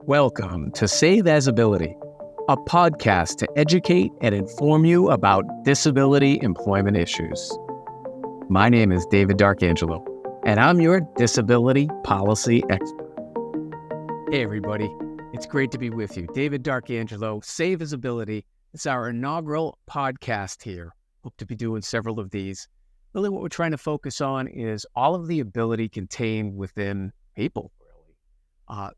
Welcome to Save As Ability, a podcast to educate and inform you about disability employment issues. My name is David D'Arcangelo, and I'm your disability policy expert. Hey everybody, it's great to be with you. David D'Arcangelo, Save As Ability. It's our inaugural podcast here. Hope to be doing several of these. Really what we're trying to focus on is all of the ability contained within people, really.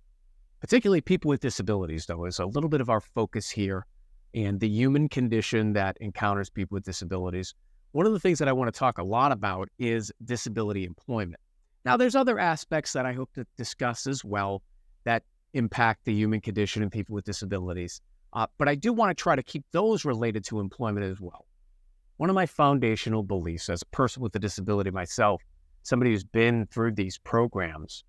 Particularly people with disabilities, though, is a little bit of our focus here, and the human condition that encounters people with disabilities. One of the things that I want to talk a lot about is disability employment. Now, there's other aspects that I hope to discuss as well that impact the human condition and people with disabilities, but I do want to try to keep those related to employment as well. One of my foundational beliefs as a person with a disability myself, somebody who's been through these programs,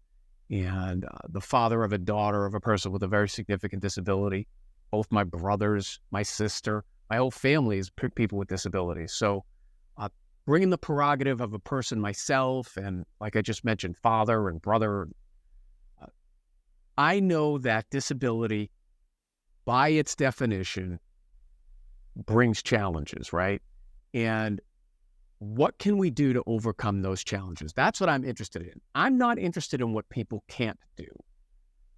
and the father of a daughter of a person with a very significant disability, both my brothers, my sister, my whole family is people with disabilities. So bringing the prerogative of a person myself, and like I just mentioned, father and brother, I know that disability, by its definition, brings challenges, right? And what can we do to overcome those challenges? That's what I'm interested in. I'm not interested in what people can't do.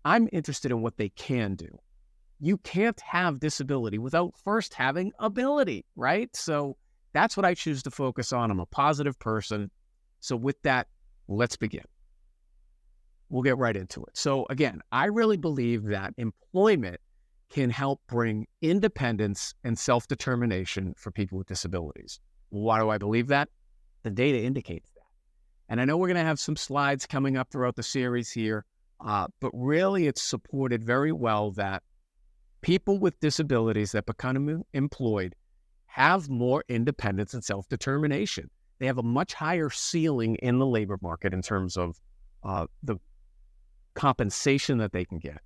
I'm interested in what they can do. You can't have disability without first having ability, right? So that's what I choose to focus on. I'm a positive person. So with that, let's begin. We'll get right into it. So again, I really believe that employment can help bring independence and self-determination for people with disabilities. Why do I believe that? The data indicates that. And I know we're going to have some slides coming up throughout the series here, but really it's supported very well that people with disabilities that become employed have more independence and self-determination. They have a much higher ceiling in the labor market in terms of the compensation that they can get.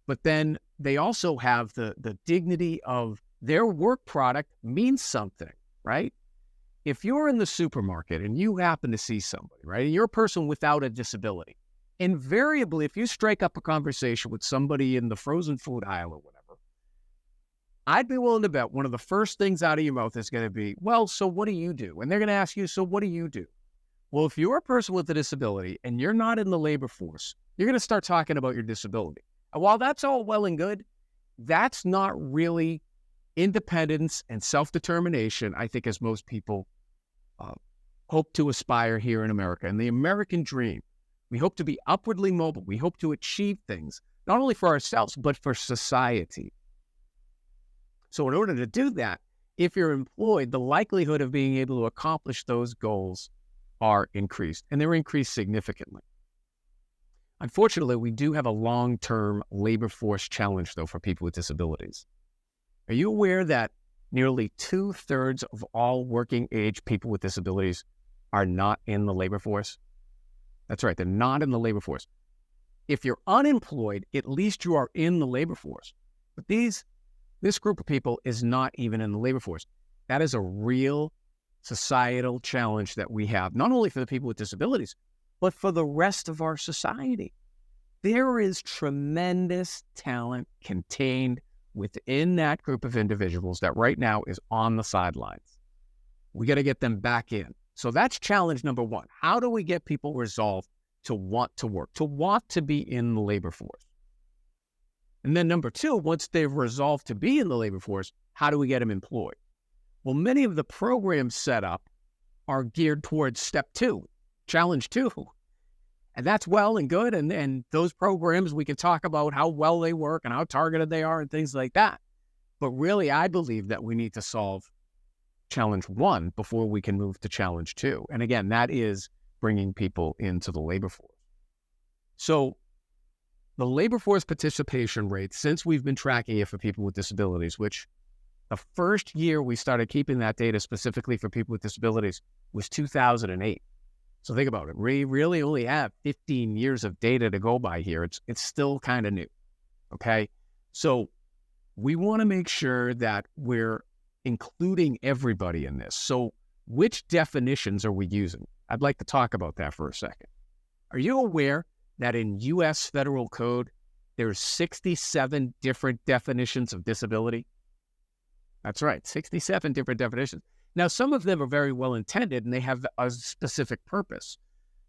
But then they also have the dignity of their work product means something, right? If you're in the supermarket and you happen to see somebody, right, and you're a person without a disability, invariably, if you strike up a conversation with somebody in the frozen food aisle or whatever, I'd be willing to bet one of the first things out of your mouth is going to be, well, so what do you do? And they're going to ask you, so what do you do? Well, if you're a person with a disability and you're not in the labor force, you're going to start talking about your disability. And while that's all well and good, that's not really independence and self-determination, I think, as most people hope to aspire here in America. And the American dream, we hope to be upwardly mobile. We hope to achieve things, not only for ourselves, but for society. So in order to do that, if you're employed, the likelihood of being able to accomplish those goals are increased, and they're increased significantly. Unfortunately, we do have a long-term labor force challenge, though, for people with disabilities. Are you aware that nearly 2/3 of all working age people with disabilities are not in the labor force? That's right, they're not in the labor force. If you're unemployed, at least you are in the labor force. But this group of people is not even in the labor force. That is a real societal challenge that we have, not only for the people with disabilities, but for the rest of our society. There is tremendous talent contained within that group of individuals that right now is on the sidelines. We got to get them back in. So that's challenge number one. How do we get people resolved to want to work, to want to be in the labor force? And then number two, once they've resolved to be in the labor force, how do we get them employed? Well, many of the programs set up are geared towards step two, challenge two. And that's well and good. And those programs, we can talk about how well they work and how targeted they are and things like that. But really, I believe that we need to solve challenge one before we can move to challenge two. And again, that is bringing people into the labor force. So the labor force participation rate, since we've been tracking it for people with disabilities, which the first year we started keeping that data specifically for people with disabilities was 2008. So think about it. We really only have 15 years of data to go by here. It's still kind of new, okay? So we want to make sure that we're including everybody in this. So which definitions are we using? I'd like to talk about that for a second. Are you aware that in U.S. federal code, there's 67 different definitions of disability. That's right, 67 different definitions. Now, some of them are very well intended and they have a specific purpose.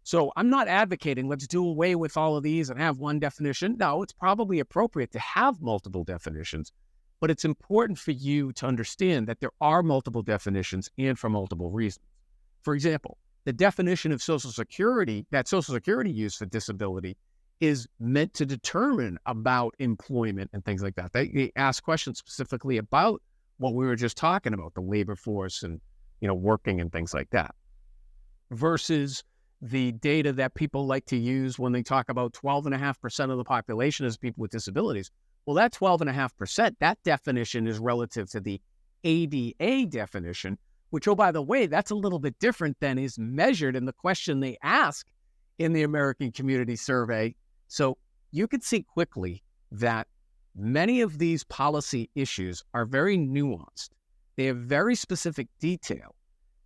So I'm not advocating let's do away with all of these and have one definition. No, it's probably appropriate to have multiple definitions, but it's important for you to understand that there are multiple definitions and for multiple reasons. For example, the definition of Social Security, that Social Security used for disability, is meant to determine about employment and things like that. They ask questions specifically about what we were just talking about, the labor force and, working and things like that, versus the data that people like to use when they talk about 12.5% of the population as people with disabilities. Well, that 12.5%, that definition is relative to the ADA definition, which, oh, by the way, that's a little bit different than is measured in the question they ask in the American Community Survey. So you can see quickly that many of these policy issues are very nuanced. They have very specific detail.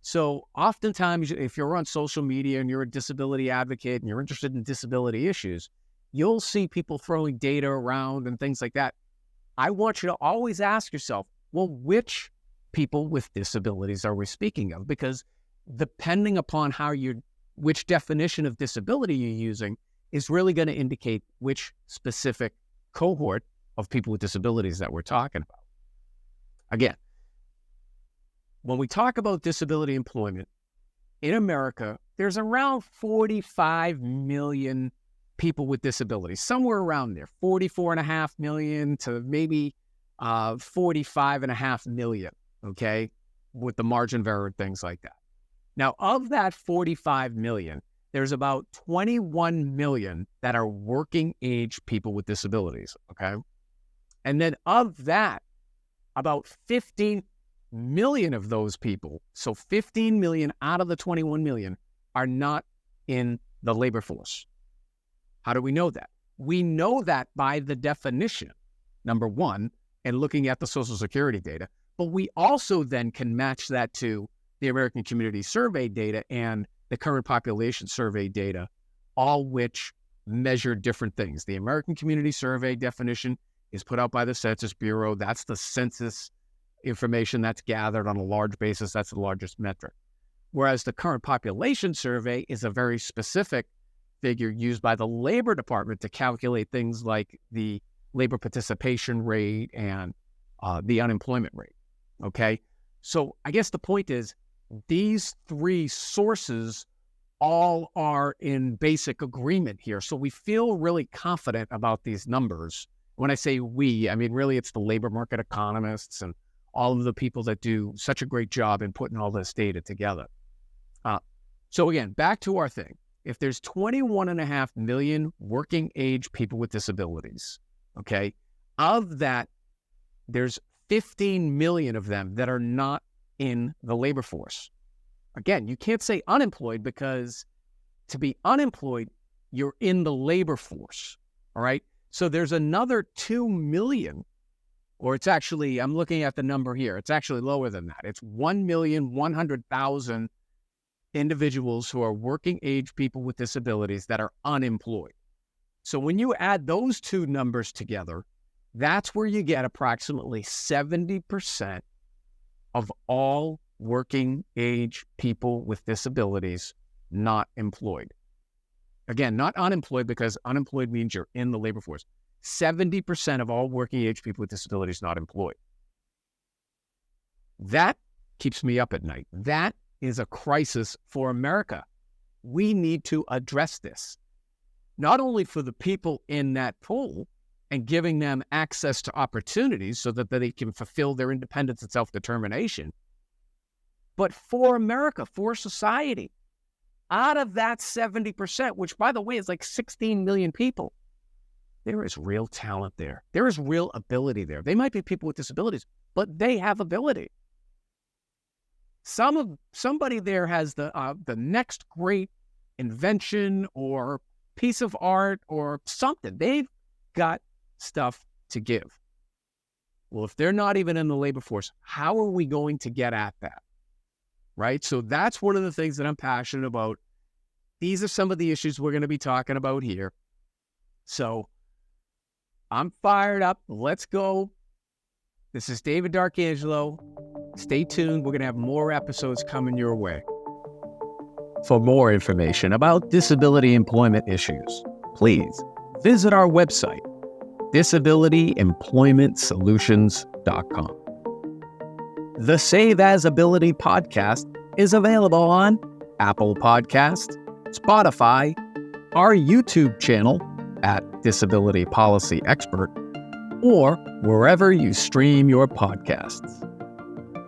So oftentimes, if you're on social media and you're a disability advocate and you're interested in disability issues, you'll see people throwing data around and things like that. I want you to always ask yourself, well, which people with disabilities are we speaking of? Because depending upon which definition of disability you're using is really going to indicate which specific cohort of people with disabilities that we're talking about. Again, when we talk about disability employment in America, there's around 45 million people with disabilities, somewhere around there, 44.5 million to maybe 45.5 million, okay, with the margin of error and things like that. Now, of that 45 million, there's about 21 million that are working age people with disabilities, okay? And then of that, about 15 million of those people, so 15 million out of the 21 million, are not in the labor force. How do we know that? We know that by the definition, number one, and looking at the Social Security data, but we also then can match that to the American Community Survey data and the current population survey data, all which measure different things. The American Community Survey definition is put out by the Census Bureau. That's the census information that's gathered on a large basis. That's the largest metric. Whereas the current population survey is a very specific figure used by the Labor Department to calculate things like the labor participation rate and the unemployment rate, okay? So I guess the point is these three sources all are in basic agreement here. So we feel really confident about these numbers. When I say we, I mean, really it's the labor market economists and all of the people that do such a great job in putting all this data together. So again, back to our thing. If there's 21.5 million working age people with disabilities, okay, of that, there's 15 million of them that are not in the labor force. Again, you can't say unemployed because to be unemployed, you're in the labor force, all right? So there's another 2 million, or it's actually, I'm looking at the number here, it's actually lower than that. It's 1,100,000 individuals who are working age people with disabilities that are unemployed. So when you add those two numbers together, that's where you get approximately 70% of all working age people with disabilities not employed. Again, not unemployed, because unemployed means you're in the labor force. 70% of all working age people with disabilities not employed. That keeps me up at night. That is a crisis for America. We need to address this, not only for the people in that pool and giving them access to opportunities so that they can fulfill their independence and self-determination, but for America, for society. Out of that 70%, which by the way is like 16 million people, there is real talent there. There is real ability there. They might be people with disabilities, but they have ability. Somebody there has the next great invention or piece of art or something. They've got stuff to give. Well, if they're not even in the labor force, how are we going to get at that? Right? So that's one of the things that I'm passionate about. These are some of the issues we're going to be talking about here. So I'm fired up. Let's go. This is David D'Arcangelo. Stay tuned. We're going to have more episodes coming your way. For more information about disability employment issues, please visit our website, disabilityemploymentsolutions.com. The Save As Ability podcast is available on Apple Podcasts, Spotify, our YouTube channel at Disability Policy Expert, or wherever you stream your podcasts.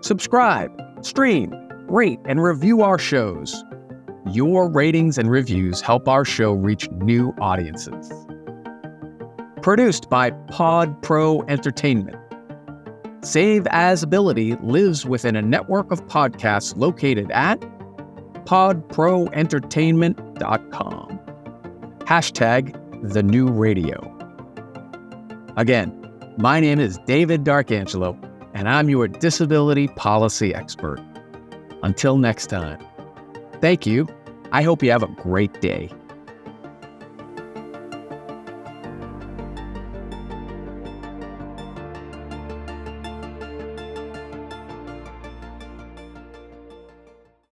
Subscribe, stream, rate, and review our shows. Your ratings and reviews help our show reach new audiences. Produced by Pod Pro Entertainment. Save As Ability lives within a network of podcasts located at podproentertainment.com. #TheNewRadio. Again, my name is David D'Arcangelo, and I'm your disability policy expert. Until next time, thank you. I hope you have a great day.